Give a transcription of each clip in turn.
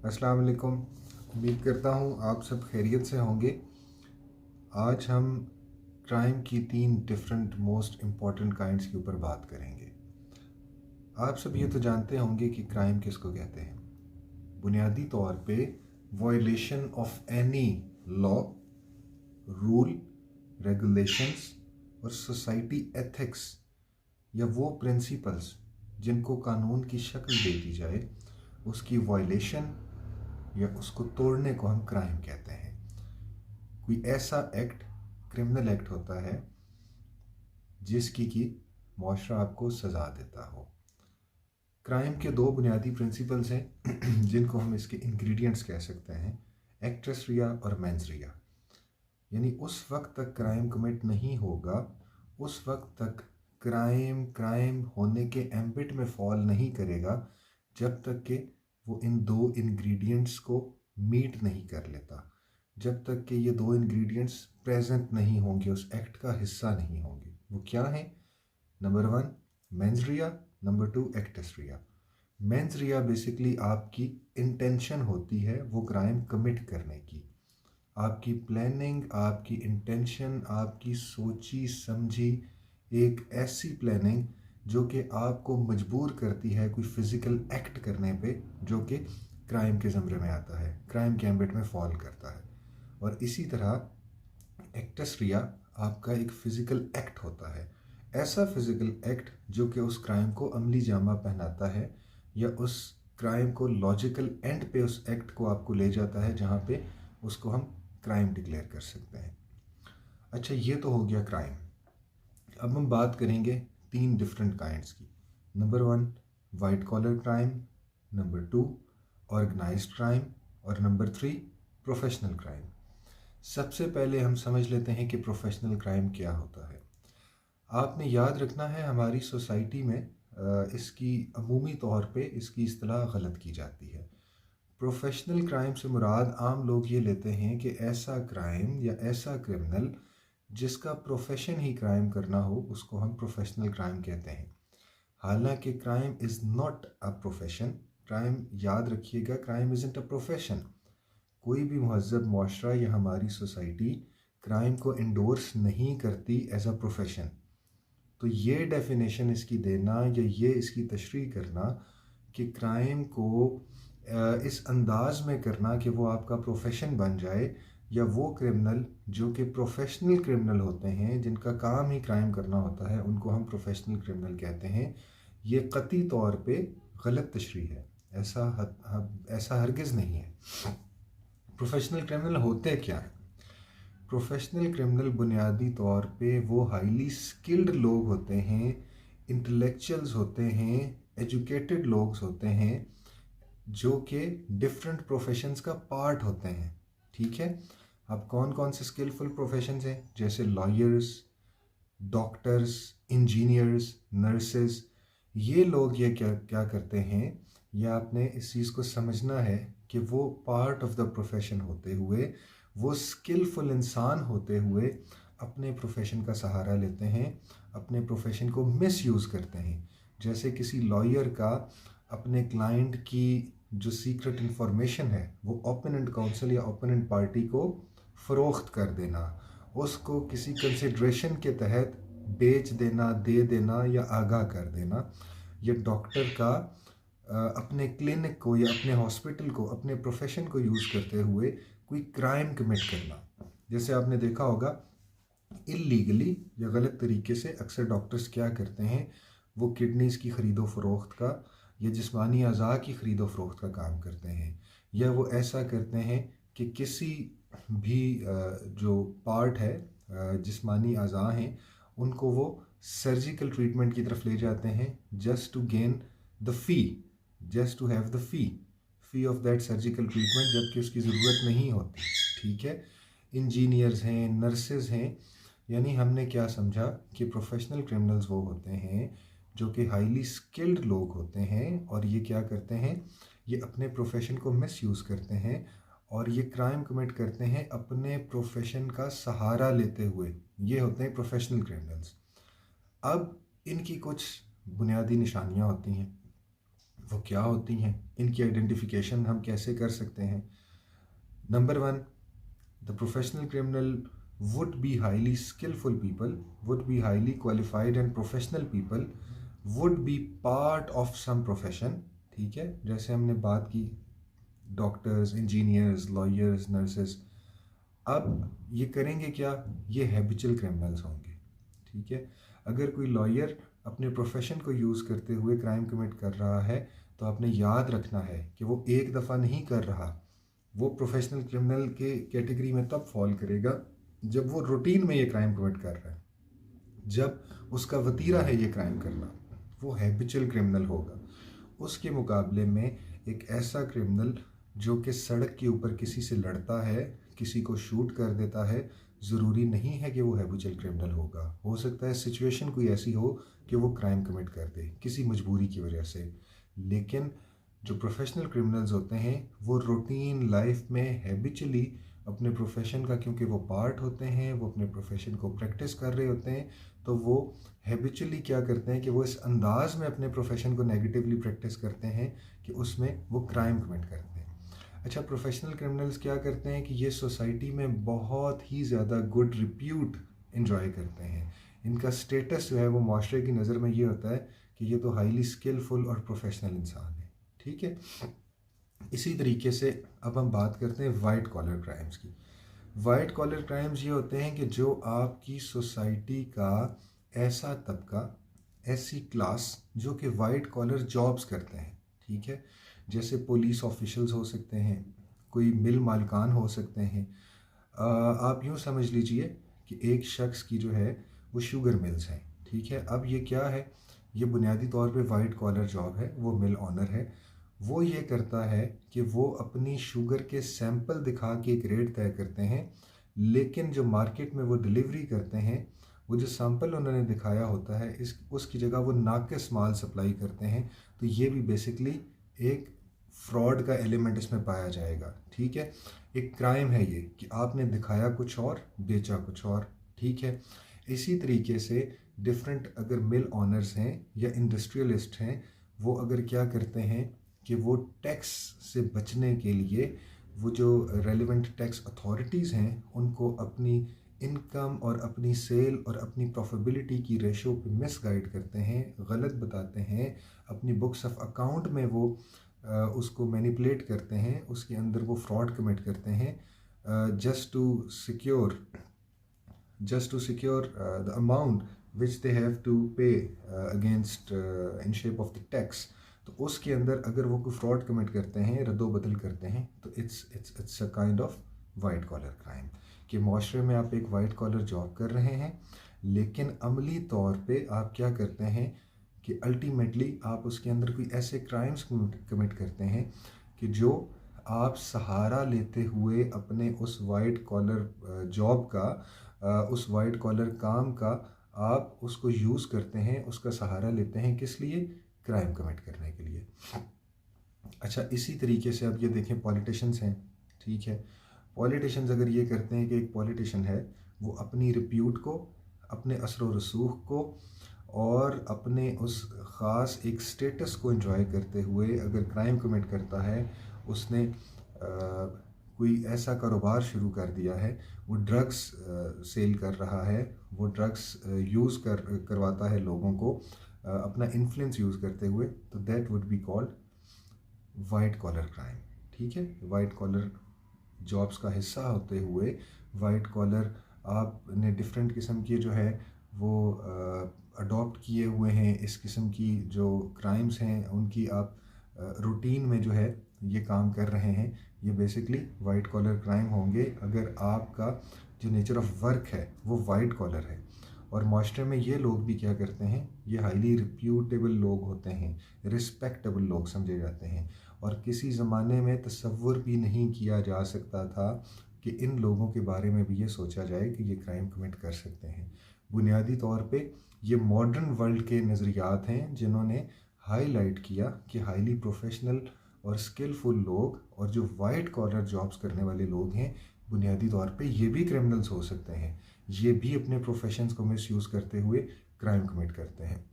अस्सलाम वालेकुम। उम्मीद करता हूँ आप सब खैरियत से होंगे। आज हम क्राइम की 3 डिफरेंट मोस्ट इम्पॉर्टेंट काइंड्स के ऊपर बात करेंगे। आप सब ये तो जानते होंगे कि क्राइम किसको कहते हैं। बुनियादी तौर पे violation of any law, rule, regulations और सोसाइटी एथिक्स या वो प्रिंसिपल्स जिनको कानून की शक्ल दे दी जाए, उसकी वायलेशन या उसको तोड़ने को हम क्राइम कहते हैं। कोई ऐसा एक्ट क्रिमिनल एक्ट होता है जिसकी कि मुआशरा आपको सज़ा देता हो। क्राइम के 2 बुनियादी प्रिंसिपल्स हैं जिनको हम इसके इंग्रेडिएंट्स कह सकते हैं, एक्ट्रेस रिया और मेंस रिया। यानी उस वक्त तक क्राइम कमिट नहीं होगा, उस वक्त तक क्राइम होने के एम्बिट में फॉल नहीं करेगा जब तक कि वो इन 2 इंग्रेडिएंट्स को मीट नहीं कर लेता, जब तक कि ये 2 इंग्रेडिएंट्स प्रेजेंट नहीं होंगे, उस एक्ट का हिस्सा नहीं होंगे। वो क्या है? Number 1 mens rea, number 2 actus reus. Mens rea basically आपकी इंटेंशन होती है वो क्राइम कमिट करने की, आपकी प्लानिंग, आपकी इंटेंशन, आपकी सोची समझी एक ऐसी प्लानिंग जो कि आपको मजबूर करती है कोई फिज़िकल एक्ट करने पे जो कि क्राइम के ज़मरे में आता है, क्राइम के एम्बिट में फॉल करता है। और इसी तरह एक्टस रिया आपका एक फ़िज़िकल एक्ट होता है, ऐसा फ़िज़िकल एक्ट जो कि उस क्राइम को अमली जामा पहनाता है या उस क्राइम को लॉजिकल एंड पे उस एक्ट को आपको ले जाता है जहाँ पे उसको हम क्राइम डिक्लेयर कर सकते हैं। अच्छा, ये तो हो गया क्राइम। अब हम बात करेंगे 3 डिफरेंट काइंड्स की। Number 1 white collar crime, number 2 organised crime और नंबर 3 प्रोफेशनल क्राइम। सबसे पहले हम समझ लेते हैं कि प्रोफेशनल क्राइम क्या होता है। आपने याद रखना है हमारी सोसाइटी में इसकी अमूमी तौर पे इसकी इस्तिलाह गलत की जाती है। प्रोफेशनल क्राइम से मुराद आम लोग ये लेते हैं कि ऐसा क्राइम या ऐसा क्रिमिनल जिसका प्रोफेशन ही क्राइम करना हो उसको हम प्रोफेशनल क्राइम कहते हैं। हालांकि crime is not a profession. Crime, याद रखिएगा, क्राइम इज़न्ट अ प्रोफेशन। कोई भी महज़ब मुआशरा या हमारी सोसाइटी क्राइम को इंडोर्स नहीं करती एज अ प्रोफेशन। तो ये डेफिनेशन इसकी देना या ये इसकी तशरीह करना कि क्राइम को इस अंदाज में करना कि वो आपका प्रोफेशन बन जाए, या वो क्रिमिनल जो कि प्रोफेशनल क्रिमिनल होते हैं जिनका काम ही क्राइम करना होता है उनको हम प्रोफेशनल क्रिमिनल कहते हैं, ये कतई तौर पे गलत तशरीह है। ऐसा हरगिज़ नहीं है। प्रोफेशनल क्रिमिनल होते क्या हैं? प्रोफेशनल क्रिमिनल बुनियादी तौर पे वो हाईली स्किल्ड लोग होते हैं, इंटेलेक्चुअल्स होते हैं, एजुकेटेड लोग होते हैं जो कि डिफरेंट प्रोफेशंस का पार्ट होते हैं। ठीक है। अब कौन कौन से स्किलफुल प्रोफेशंस हैं? जैसे लॉयर्स, डॉक्टर्स, इंजीनियर्स, नर्सेस। ये लोग ये क्या क्या करते हैं, या आपने इस चीज़ को समझना है कि वो पार्ट ऑफ द प्रोफेशन होते हुए, वो स्किलफुल इंसान होते हुए अपने प्रोफेशन का सहारा लेते हैं, अपने प्रोफेशन को मिसयूज़ करते हैं। जैसे किसी लॉयर का अपने क्लाइंट की जो सीक्रेट इंफॉर्मेशन है वो ओपोनेंट काउंसिल या ओपोनेंट पार्टी को फ़रोख्त कर देना, उसको किसी कंसिड्रेशन के तहत बेच देना, दे देना या आगाह कर देना। या डॉक्टर का अपने क्लिनिक को या अपने हॉस्पिटल को, अपने प्रोफेशन को यूज़ करते हुए कोई क्राइम कमिट करना। जैसे आपने देखा होगा इल्लीगली या गलत तरीके से अक्सर डॉक्टर्स क्या करते हैं, वो किडनीज़ की ख़रीदो फ़रोख्त का या जिस्मानी अज़ा की ख़रीदो फ़रोख्त का काम करते हैं। या वो ऐसा करते हैं कि किसी भी जो पार्ट है, जिस्मानी अज़ा हैं, उनको वो सर्जिकल ट्रीटमेंट की तरफ ले जाते हैं just to gain the fee, just to have the fee of that surgical treatment, जबकि उसकी ज़रूरत नहीं होती। ठीक है। इंजीनियर्स हैं, नर्सेज हैं। यानी हमने क्या समझा कि प्रोफेशनल क्रिमिनल्स वो होते हैं जो कि हाईली स्किल्ड लोग होते हैं, और ये क्या करते हैं, ये अपने प्रोफेशन को मिसयूज़ करते हैं और ये क्राइम कमिट करते हैं अपने प्रोफेशन का सहारा लेते हुए। ये होते हैं प्रोफेशनल क्रिमिनल्स। अब इनकी कुछ बुनियादी निशानियां होती हैं। वो क्या होती हैं, इनकी आइडेंटिफिकेशन हम कैसे कर सकते हैं। Number one, the professional criminal would be highly skillful people, would be highly qualified and professional people, would be part of some profession। ठीक है, जैसे हमने बात की डॉक्टर्स, इंजीनियर्स, लॉयर्स, नर्सेस। अब ये करेंगे क्या, ये हैबिचुअल क्रिमिनल्स होंगे। ठीक है, अगर कोई लॉयर अपने प्रोफेशन को यूज़ करते हुए क्राइम कमिट कर रहा है तो आपने याद रखना है कि वो एक दफ़ा नहीं कर रहा, वो प्रोफेशनल क्रिमिनल के कैटेगरी में तब फॉल करेगा जब वो रूटीन में ये क्राइम कमिट कर रहा है, जब उसका वतीरा है ये क्राइम करना, वो हैबिचुअल क्रिमिनल होगा। उसके मुकाबले में एक ऐसा क्रिमिनल जो कि सड़क के ऊपर किसी से लड़ता है, किसी को शूट कर देता है, ज़रूरी नहीं है कि वो हैबिचुअल क्रिमिनल होगा। हो सकता है सिचुएशन कोई ऐसी हो कि वो क्राइम कमिट कर दे किसी मजबूरी की वजह से। लेकिन जो प्रोफेशनल क्रिमिनल्स होते हैं वो रूटीन लाइफ में हैबिचुअली अपने प्रोफेशन का, क्योंकि वो पार्ट होते हैं, वो अपने प्रोफेशन को प्रैक्टिस कर रहे होते हैं, तो वो हैबिचुअली क्या करते हैं कि वो इस अंदाज में अपने प्रोफेशन को नेगेटिवली प्रैक्टिस करते हैं कि उसमें वो क्राइम कमिट करते हैं। अच्छा, प्रोफेशनल क्रिमिनल्स क्या करते हैं कि ये सोसाइटी में बहुत ही ज़्यादा गुड रिप्यूट इन्जॉय करते हैं। इनका स्टेटस जो है वो माशरे की नज़र में ये होता है कि ये तो हाईली स्किलफुल और प्रोफेशनल इंसान है। ठीक है, इसी तरीके से अब हम बात करते हैं वाइट कॉलर क्राइम्स की। वाइट कॉलर क्राइम्स ये होते हैं कि जो आपकी सोसाइटी का ऐसा तबका, ऐसी क्लास जो कि वाइट कॉलर जॉब्स करते हैं। ठीक है, जैसे पुलिस ऑफिशल्स हो सकते हैं, कोई मिल मालिकान हो सकते हैं। आप यूँ समझ लीजिए कि एक शख्स की जो है वो शुगर मिल्स हैं। ठीक है, अब ये क्या है, ये बुनियादी तौर पे वाइट कॉलर जॉब है, वो मिल ऑनर है। वो ये करता है कि वो अपनी शुगर के सैंपल दिखा के एक रेट तय करते हैं, लेकिन जो मार्केट में वो डिलीवरी करते हैं, वो जो सैंपल उन्होंने दिखाया होता है इस उसकी जगह वो नाकिस माल सप्लाई करते हैं। तो ये भी बेसिकली एक फ्रॉड का एलिमेंट इसमें पाया जाएगा। ठीक है, एक क्राइम है ये कि आपने दिखाया कुछ और, बेचा कुछ और। ठीक है, इसी तरीके से डिफरेंट अगर मिल ऑनर्स हैं या इंडस्ट्रियलिस्ट हैं, वो अगर क्या करते हैं कि वो टैक्स से बचने के लिए वो जो रेलिवेंट टैक्स अथॉरिटीज़ हैं उनको अपनी इनकम और अपनी सेल और अपनी प्रॉफिटेबिलिटी की रेशो पे मिसगाइड करते हैं, गलत बताते हैं। अपनी बुक्स ऑफ अकाउंट में वो उसको मैनिपुलेट करते हैं, उसके अंदर वो फ्रॉड कमिट करते हैं just to secure the amount which they have to pay against in shape of the tax. तो उसके अंदर अगर वो कोई फ्रॉड कमिट करते हैं, रद्दो बदल करते हैं, तो it's a kind of white collar crime कि माशरे में आप एक वाइट कॉलर जॉब कर रहे हैं, लेकिन अमली तौर पे आप क्या करते हैं कि अल्टीमेटली आप उसके अंदर कोई ऐसे क्राइम्स कमिट करते हैं कि जो आप सहारा लेते हुए अपने उस वाइट कॉलर जॉब का, उस वाइट कॉलर काम का आप उसको यूज़ करते हैं, उसका सहारा लेते हैं, किस लिए, क्राइम कमिट करने के लिए। अच्छा, इसी तरीके से अब ये देखें पॉलिटिशियंस हैं। ठीक है, पॉलिटिशियंस अगर ये करते हैं कि एक पॉलिटिशियन है वो अपनी रिप्यूट को, अपने असर व रसूख को और अपने उस ख़ास एक स्टेटस को एंजॉय करते हुए अगर क्राइम कमिट करता है, उसने कोई ऐसा कारोबार शुरू कर दिया है, वो ड्रग्स सेल कर रहा है, वो ड्रग्स यूज़ करवाता है लोगों को अपना इन्फ्लुएंस यूज़ करते हुए, तो that would be called white collar crime. ठीक है, वाइट कॉलर जॉब्स का हिस्सा होते हुए वाइट कॉलर आपने डिफरेंट किस्म के जो है वो अडॉप्ट किए हुए हैं, इस किस्म की जो क्राइम्स हैं उनकी आप रूटीन में जो है ये काम कर रहे हैं, ये बेसिकली वाइट कॉलर क्राइम होंगे अगर आपका जो नेचर ऑफ वर्क है वो वाइट कॉलर है। और माशरे में ये लोग भी क्या करते हैं, ये हाईली रिप्यूटेबल लोग होते हैं, रिस्पेक्टेबल लोग समझे जाते हैं, और किसी ज़माने में तसव्वुर भी नहीं किया जा सकता था कि इन लोगों के बारे में भी ये सोचा जाए कि ये क्राइम कमिट कर सकते हैं। बुनियादी तौर पे ये मॉडर्न वर्ल्ड के नज़रियात हैं जिन्होंने हाईलाइट किया कि हाईली प्रोफेशनल और स्किलफुल लोग और जो वाइट कॉलर जॉब्स करने वाले लोग हैं, बुनियादी तौर पे ये भी क्रिमिनल्स हो सकते हैं, ये भी अपने प्रोफेशंस को मिसयूज़ करते हुए क्राइम कमिट करते हैं।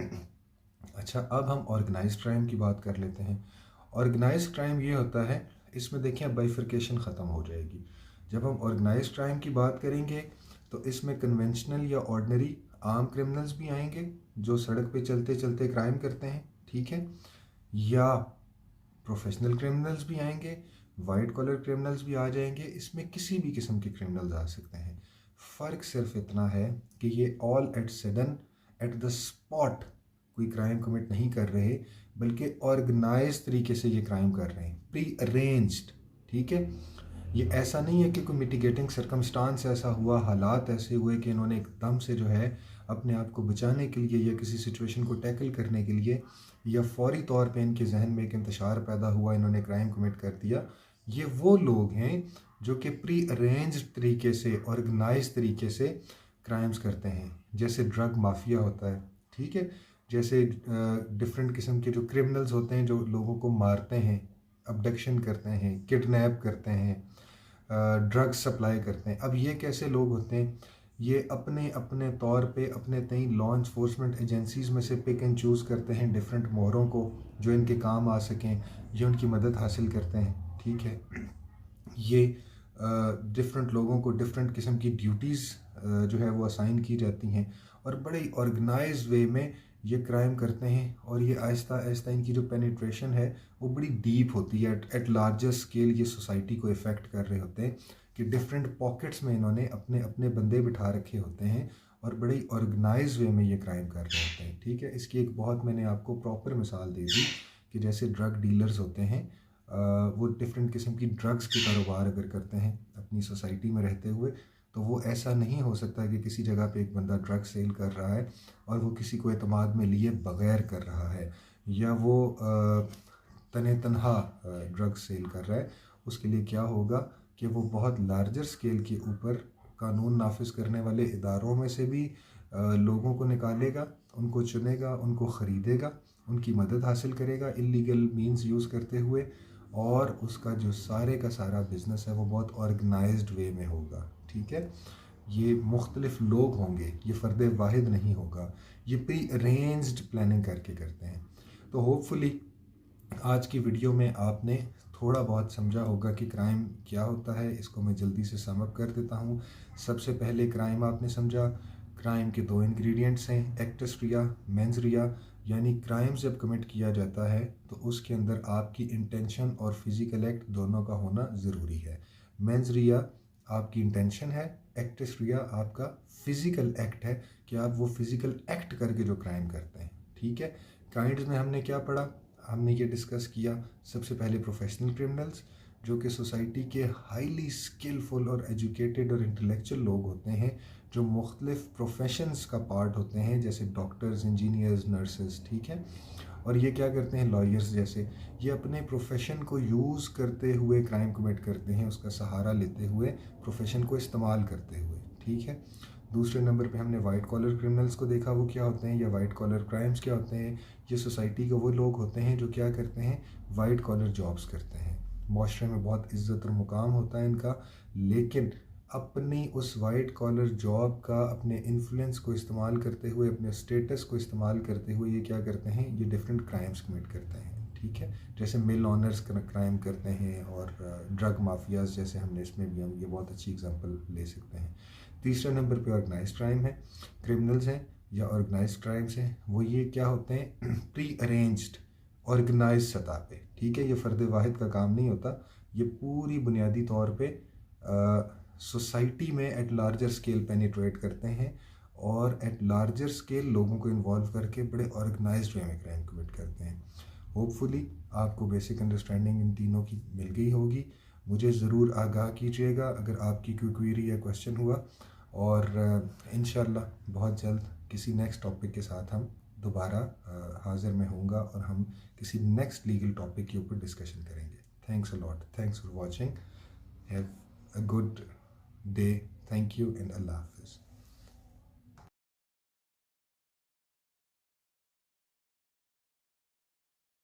अच्छा, अब हम ऑर्गेनाइज्ड क्राइम की बात कर लेते हैं। ऑर्गेनाइज्ड क्राइम ये होता है, इसमें देखिए बाइफरकेशन ख़त्म हो जाएगी। जब हम ऑर्गेनाइज्ड क्राइम की बात करेंगे तो इसमें कन्वेंशनल या ऑर्डिनरी आम क्रिमिनल्स भी आएंगे जो सड़क पे चलते चलते क्राइम करते हैं, ठीक है, या प्रोफेशनल क्रिमिनल्स भी आएंगे, वाइट कॉलर क्रिमिनल्स भी आ जाएंगे। इसमें किसी भी किस्म के क्रिमिनल्स आ सकते हैं। फ़र्क सिर्फ इतना है कि ये all at sudden at the spot कोई क्राइम कमिट नहीं कर रहे, बल्कि ऑर्गेनाइज तरीके से ये क्राइम कर रहे हैं, प्री अरेंज्ड, ठीक है। ये ऐसा नहीं है कि कोई मिटिगेटिंग सर्कमस्टांस ऐसा हुआ, हालात ऐसे हुए कि इन्होंने एकदम से जो है अपने आप को बचाने के लिए या किसी सिचुएशन को टैकल करने के लिए या फौरी तौर पे इनके जहन में एक इंतशार पैदा हुआ, इन्होंने क्राइम कमिट कर दिया। ये वो लोग हैं जो कि प्री अरेंज्ड तरीके से, ऑर्गेनाइज तरीके से क्राइम्स करते हैं। जैसे ड्रग माफिया होता है, ठीक है, जैसे डिफरेंट किस्म के जो क्रिमिनल्स होते हैं जो लोगों को मारते हैं, अबडक्शन करते हैं, किडनैप करते हैं, ड्रग्स सप्लाई करते हैं। अब ये कैसे लोग होते हैं? ये अपने अपने तौर पे अपने तय लॉ इन्फोर्समेंट एजेंसीज में से पिक एंड चूज़ करते हैं डिफरेंट मोहरों को जो इनके काम आ सकें, ये उनकी मदद हासिल करते हैं, ठीक है। ये डिफरेंट लोगों को डिफरेंट किस्म की ड्यूटीज़ जो है वो असाइन की जाती हैं और बड़े ही ऑर्गेनाइज वे में ये क्राइम करते हैं। और ये आहिस्ता आहिस्ता इनकी जो पेनिट्रेशन है वो बड़ी डीप होती है। एट लार्जर स्केल ये सोसाइटी को इफ़ेक्ट कर रहे होते हैं कि डिफरेंट पॉकेट्स में इन्होंने अपने अपने बंदे बिठा रखे होते हैं और बड़ी ऑर्गेनाइज वे में ये क्राइम कर रहे होते हैं, ठीक है। इसकी एक बहुत मैंने आपको प्रॉपर मिसाल दे दी कि जैसे ड्रग डीलर्स होते हैं, वो डिफरेंट किस्म की ड्रग्स के कारोबार अगर करते हैं अपनी सोसाइटी में रहते हुए, तो वो ऐसा नहीं हो सकता कि किसी जगह पे एक बंदा ड्रग सेल कर रहा है और वो किसी को एतमाद में लिए बगैर कर रहा है, या वो तने तनहा ड्रग सेल कर रहा है। उसके लिए क्या होगा कि वो बहुत लार्जर स्केल के ऊपर कानून नाफिज करने वाले इदारों में से भी लोगों को निकालेगा, उनको चुनेगा, उनको ख़रीदेगा, उनकी मदद हासिल करेगा इलीगल मींस यूज़ करते हुए, और उसका जो सारे का सारा बिज़नेस है वो बहुत ऑर्गेनाइज्ड वे में होगा, ठीक है। ये मुख्तलिफ लोग होंगे, ये फ़र्द वाहिद नहीं होगा, ये प्री अरेंज्ड प्लानिंग करके करते हैं। तो होपफुली आज की वीडियो में आपने थोड़ा बहुत समझा होगा कि क्राइम क्या होता है। इसको मैं जल्दी से सम अप कर देता हूँ। सबसे पहले क्राइम आपने समझा, क्राइम के दो इंग्रेडिएंट्स हैं, एक्टस रिया, मेंस रिया। यानी क्राइम जब कमिट किया जाता है तो उसके अंदर आपकी इंटेंशन और फिज़िकल एक्ट दोनों का होना ज़रूरी है। मेंस रिया आपकी इंटेंशन है, एक्टस रिया आपका फिज़िकल एक्ट है कि आप वो फिज़िकल एक्ट करके जो क्राइम करते हैं, ठीक है। काइंड्स में हमने क्या पढ़ा? हमने ये डिस्कस किया सबसे पहले प्रोफेशनल क्रिमिनल्स जो कि सोसाइटी के हाईली स्किलफुल और एजुकेटेड और इंटेलेक्चुअल लोग होते हैं जो मुख्तलिफ प्रोफेशंस का पार्ट होते हैं, जैसे डॉक्टर्स, इंजीनियर्स, नर्सेस, ठीक है। और ये क्या करते हैं? लॉयर्स जैसे, ये अपने प्रोफेशन को यूज़ करते हुए क्राइम कमिट करते हैं, उसका सहारा लेते हुए, प्रोफेशन को इस्तेमाल करते हुए, ठीक है। दूसरे नंबर पे हमने वाइट कॉलर क्रिमिनल्स को देखा, वो क्या होते हैं, या वाइट कॉलर क्राइम्स क्या होते हैं। ये सोसाइटी के वो लोग होते हैं जो क्या करते हैं? वाइट कॉलर जॉब्स करते हैं, माशरे में बहुत इज्जत और मुकाम होता है इनका, लेकिन अपनी उस वाइट कॉलर जॉब का, अपने इन्फ्लुएंस को इस्तेमाल करते हुए, अपने स्टेटस को इस्तेमाल करते हुए ये क्या करते हैं? ये डिफरेंट क्राइम्स कमिट करते हैं, ठीक है। जैसे मिल ऑनर्स क्राइम करते हैं और ड्रग माफियाज जैसे हमने इसमें भी हम ये बहुत अच्छी एग्जांपल ले सकते हैं। तीसरे नंबर पे ऑर्गेनाइज्ड क्राइम है, क्रिमिनल्स हैं या ऑर्गेनाइज्ड क्राइम्स हैं, वो ये क्या होते हैं? प्री अरेंज्ड ऑर्गेनाइज सतह पे, ठीक है। ये फ़र्द वाहिद का काम नहीं होता, ये पूरी बुनियादी तौर पे सोसाइटी में एट लार्जर स्केल पेनिट्रेट करते हैं और एट लार्जर स्केल लोगों को इन्वॉल्व करके बड़े ऑर्गेनाइज्ड वे में क्राइम कमिट करते हैं। होपफुली आपको बेसिक अंडरस्टैंडिंग इन तीनों की मिल गई होगी। मुझे ज़रूर आगाह कीजिएगा अगर आपकी कोई क्वेरी या क्वेश्चन हुआ, और इंशाल्लाह बहुत जल्द किसी नेक्स्ट टॉपिक के साथ हम दोबारा हाजिर में होऊंगा और हम किसी नेक्स्ट लीगल टॉपिक के ऊपर डिस्कशन करेंगे। Thanks a lot, thanks for watching, have a good day, thank you and अल्लाह हाफिज़।